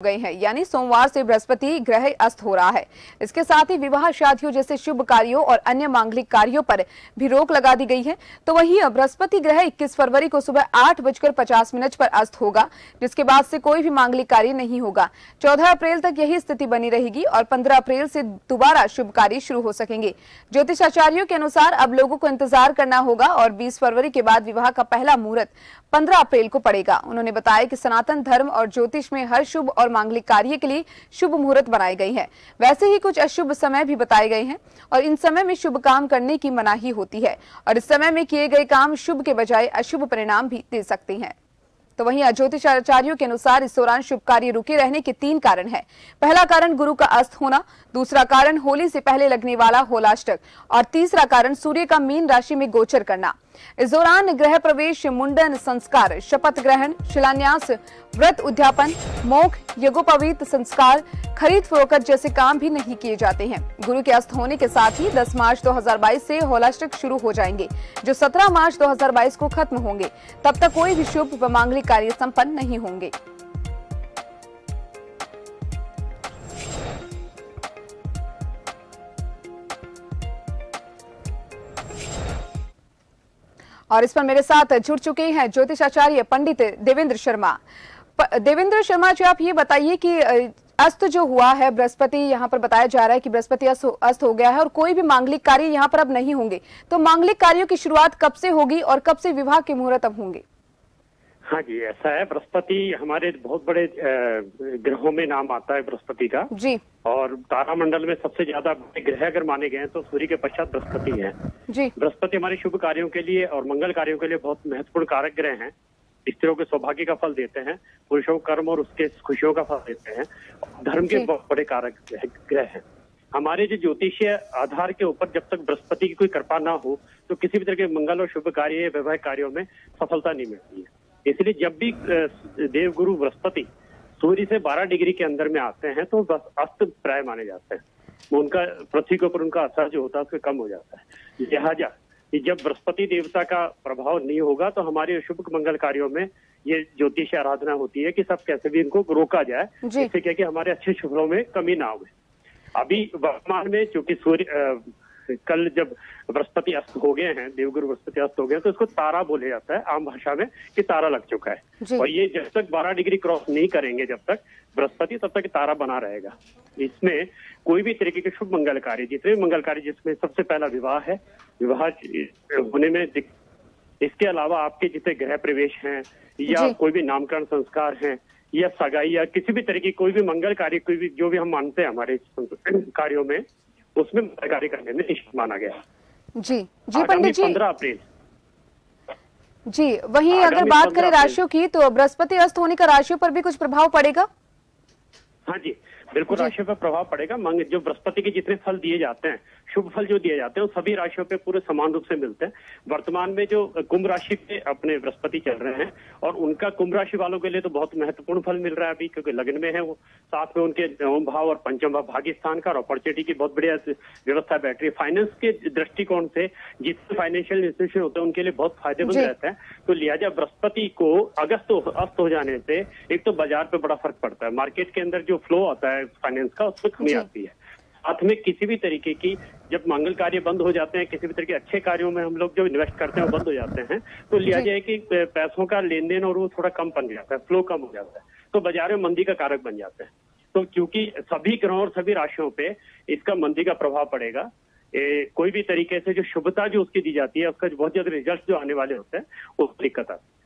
गई है, यानी सोमवार से बृहस्पति ग्रह अस्त हो रहा है। इसके साथ ही विवाह शादियों जैसे शुभ कार्यों और अन्य मांगलिक कार्यों पर भी रोक लगा दी गई है। तो वहीं बृहस्पति ग्रह 21 फरवरी को सुबह 8:50 पर अस्त होगा, जिसके बाद से कोई भी मांगलिक कार्य नहीं होगा। 14 अप्रैल तक यही स्थिति बनी रहेगी और 15 अप्रैल से दोबारा शुभ कार्य शुरू हो सकेंगे। ज्योतिषाचार्यों के अनुसार अब लोगों को इंतजार करना होगा और 20 फरवरी के बाद विवाह का पहला मुहूर्त 15 अप्रैल को पड़ेगा। उन्होंने बताया कि सनातन धर्म और ज्योतिष में हर शुभ और मांगलिक कार्य के लिए शुभ मुहूर्त बनाए गए हैं। वैसे ही कुछ अशुभ समय भी बताए गए हैं और इन समय में शुभ काम करने की मनाही होती है और इस समय में किए गए काम शुभ के बजाय अशुभ परिणाम भी दे सकते हैं। तो वहीं ज्योतिषाचार्यों के अनुसार इस दौरान शुभ कार्य रुके रहने के 3 कारण हैं। पहला कारण गुरु का अस्त होना, दूसरा कारण होली से पहले लगने वाला होलाष्टक और तीसरा कारण सूर्य का मीन राशि में गोचर करना। इस दौरान गृह प्रवेश, मुंडन संस्कार, शपथ ग्रहण, शिलान्यास, व्रत उद्यापन, मोक्ष, यज्ञोपवीत संस्कार, खरीद फरोख्त जैसे काम भी नहीं किए जाते हैं। गुरु के अस्त होने के साथ ही 10 मार्च 2022 से होलाष्टक शुरू हो जाएंगे, जो 17 मार्च 2022 को खत्म होंगे। तब तक कोई भी शुभ व मांगलिक कार्य संपन्न नहीं होंगे। और इस पर मेरे साथ जुड़ चुके हैं ज्योतिषाचार्य पंडित देवेंद्र शर्मा। देवेंद्र शर्मा जी, आप ये बताइए कि अस्त जो हुआ है बृहस्पति, यहाँ पर बताया जा रहा है कि बृहस्पति अस्त हो गया है और कोई भी मांगलिक कार्य यहाँ पर अब नहीं होंगे। तो मांगलिक कार्यों की शुरुआत कब से होगी और कब से विवाह के मुहूर्त अब होंगे? हाँ जी, ऐसा है। बृहस्पति हमारे बहुत बड़े ग्रहों में नाम आता है बृहस्पति का जी। और तारामंडल में सबसे ज्यादा ग्रह अगर माने गए हैं तो सूर्य के पश्चात बृहस्पति है जी। बृहस्पति हमारे शुभ कार्यों के लिए और मंगल कार्यों के लिए बहुत महत्वपूर्ण कारक ग्रह हैं। स्त्रियों के सौभाग्य का फल देते हैं, पुरुषों कर्म और उसके खुशियों का फल देते हैं। धर्म के बहुत बड़े कारक ग्रह हैं। हमारे जो ज्योतिषीय आधार के ऊपर जब तक बृहस्पति की कोई कृपा ना हो तो किसी भी तरह के मंगल और शुभ कार्य या वैवाहिक कार्यों में सफलता नहीं मिलती है। इसलिए जब भी देवगुरु बृहस्पति सूर्य से 12 डिग्री के अंदर में आते हैं तो बस अस्त प्राय माने जाते हैं। उनका पृथ्वी के ऊपर उनका असर जो होता है उससे कम हो जाता है। लिहाजा जब बृहस्पति देवता का प्रभाव नहीं होगा तो हमारे शुभ मंगल कार्यों में ये ज्योतिष आराधना होती है कि सब कैसे भी इनको रोका जाए, जिससे क्या कि हमारे अच्छे शुभों में कमी ना हो। अभी वर्तमान में चूंकि सूर्य कल जब बृहस्पति अस्त हो गए हैं, देवगुरु बृहस्पति अस्त हो गए, तो इसको तारा बोले जाता है आम भाषा में कि तारा लग चुका है। और ये जब तक 12 डिग्री क्रॉस नहीं करेंगे जब तक बृहस्पति, तब तक तारा बना रहेगा। इसमें कोई भी तरीके के शुभ मंगल कार्य, जितने भी मंगल कार्य, जिसमें सबसे पहला विवाह है, विवाह होने में इसके अलावा आपके जितने गृह प्रवेश हैं या कोई भी नामकरण संस्कार हैं या सगाई या किसी भी तरह की कोई भी मंगल कार्य, कोई भी जो भी हम मानते हैं हमारे कार्यों में, उसमें कार्य करने में निश्चित माना गया। जी जी पंडित जी, 15 अप्रैल जी। वहीं अगर बात करें राशियों की, तो बृहस्पति अस्त होने का राशियों पर भी कुछ प्रभाव पड़ेगा? हाँ जी, बिल्कुल राशियों पर प्रभाव पड़ेगा। जो बृहस्पति के जितने फल दिए जाते हैं, शुभ फल जो दिए जाते हैं, वो सभी राशियों पे पूरे समान रूप से मिलते हैं। वर्तमान में जो कुंभ राशि पे अपने बृहस्पति चल रहे हैं और उनका कुंभ राशि वालों के लिए तो बहुत महत्वपूर्ण फल मिल रहा है अभी, क्योंकि लग्न में है वो। साथ में उनके नवम भाव और पंचम भाव भाग्य स्थान का और अपॉर्चुनिटी की बहुत बढ़िया व्यवस्था बैठ रही है। फाइनेंस के दृष्टिकोण से जितने फाइनेंशियल इंस्टीट्यूशन होते हैं उनके लिए बहुत फायदेमंद रहता है। तो लिहाजा बृहस्पति को अस्त हो जाने से एक तो बाजार पे बड़ा फर्क पड़ता है, मार्केट के अंदर जो फ्लो आता है फाइनेंस का उसमें कमी आती है। साथ में किसी भी तरीके की जब मंगल कार्य बंद हो जाते हैं, किसी भी तरह के अच्छे कार्यों में हम लोग जो इन्वेस्ट करते हैं वो बंद हो जाते हैं, तो लिया जाए कि पैसों का लेन देन और वो थोड़ा कम बन जाता है, फ्लो कम हो जाता है, तो बाजार में मंदी का कारक बन जाता है। तो क्योंकि सभी ग्रहों और सभी राशियों पे इसका मंदी का प्रभाव पड़ेगा, कोई भी तरीके से जो शुभता जो उसकी दी जाती है उसका बहुत ज्यादा रिजल्ट जो आने वाले होते हैं वो दिक्कत आती है।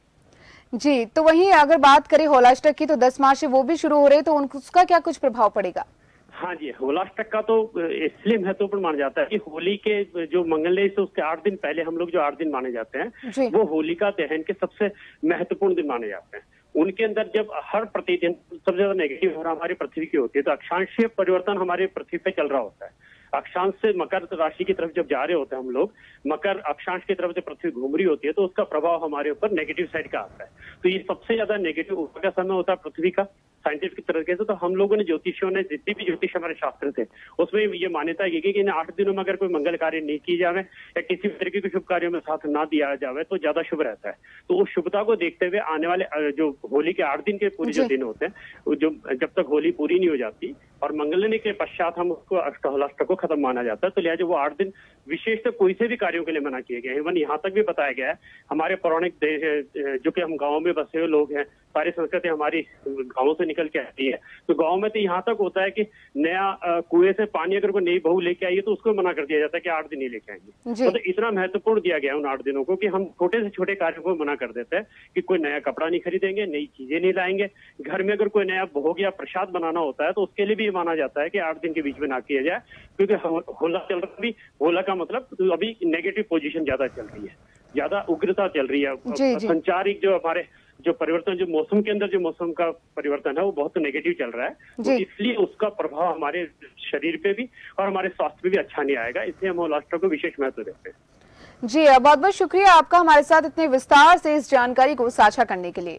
जी, तो वहीं अगर बात करें होलाष्टक की, तो 10 मार्च से वो भी शुरू हो रहे हैं, तो उसका क्या कुछ प्रभाव पड़ेगा? हाँ जी, होलाष्टक का तो इसलिए महत्वपूर्ण माना जाता है कि होली के जो मंगल से उसके 8 दिन पहले हम लोग जो 8 दिन माने जाते हैं वो होलिका दहन के सबसे महत्वपूर्ण दिन माने जाते हैं। उनके अंदर जब हर प्रतिदिन सबसे ज्यादा नेगेटिव हो रहा हमारी पृथ्वी की होती है, तो अक्षांशीय परिवर्तन हमारे पृथ्वी पे चल रहा होता है। अक्षांश से मकर राशि की तरफ जब जा रहे होते हैं हम लोग, मकर अक्षांश की तरफ जब पृथ्वी घूम रही होती है तो उसका प्रभाव हमारे ऊपर नेगेटिव साइड का आता है। तो ये सबसे ज्यादा नेगेटिव ऊपर का समय होता है पृथ्वी का साइंटिफिक तरीके से। तो हम लोगों ने ज्योतिषियों ने जितनी भी ज्योतिष हमारे शास्त्र थे उसमें ये मान्यता ये कि इन 8 दिनों में अगर कोई मंगल कार्य नहीं की जावे या किसी भी तरीके के शुभ कार्यों में साथ ना दिया जावे तो ज्यादा शुभ रहता है। तो उस शुभता को देखते हुए आने वाले जो होली के 8 दिन के पूरे जो दिन होते हैं, जो जब तक होली पूरी नहीं हो जाती और मंगलने के पश्चात हम उसको अष्टहोलाष्टक को खत्म माना जाता है, तो लिहाजा वो 8 दिन विशेषतः कोई से भी कार्यों के लिए मना किए गए हैं। इवन यहाँ तक भी बताया गया है, हमारे पौराणिक देश जो कि हम गाँव में बसे हुए लोग हैं, सारी संस्कृति हमारी गाँवों से निकल के आती है। तो गाँव में तो यहाँ तक होता है कि नया कुएं से पानी अगर कोई नई बहू लेके आई है तो उसको मना कर दिया जाता है कि 8 दिन ही लेके आएंगे। तो इतना महत्वपूर्ण दिया गया उन 8 दिनों को कि हम छोटे से छोटे कार्यों को मना कर देते हैं कि कोई नया कपड़ा नहीं खरीदेंगे, नई चीजें नहीं लाएंगे। घर में अगर कोई नया भोग या प्रसाद बनाना होता है तो उसके लिए भी माना जाता है कि 8 दिन के बीच में ना किया जाए, क्योंकि होला चल रहा है। होला का मतलब तो अभी नेगेटिव पोजीशन ज्यादा चल रही है, ज्यादा उग्रता चल रही है। संचारिक जो हमारे जो परिवर्तन, जो मौसम के अंदर जो मौसम का परिवर्तन है वो बहुत नेगेटिव चल रहा है, तो इसलिए उसका प्रभाव हमारे शरीर पे भी और हमारे स्वास्थ्य पे भी अच्छा नहीं आएगा। इसलिए हम होलाष्टक को विशेष महत्व देते हैं। जी, बहुत बहुत शुक्रिया आपका हमारे साथ इतने विस्तार से इस जानकारी को साझा करने के लिए।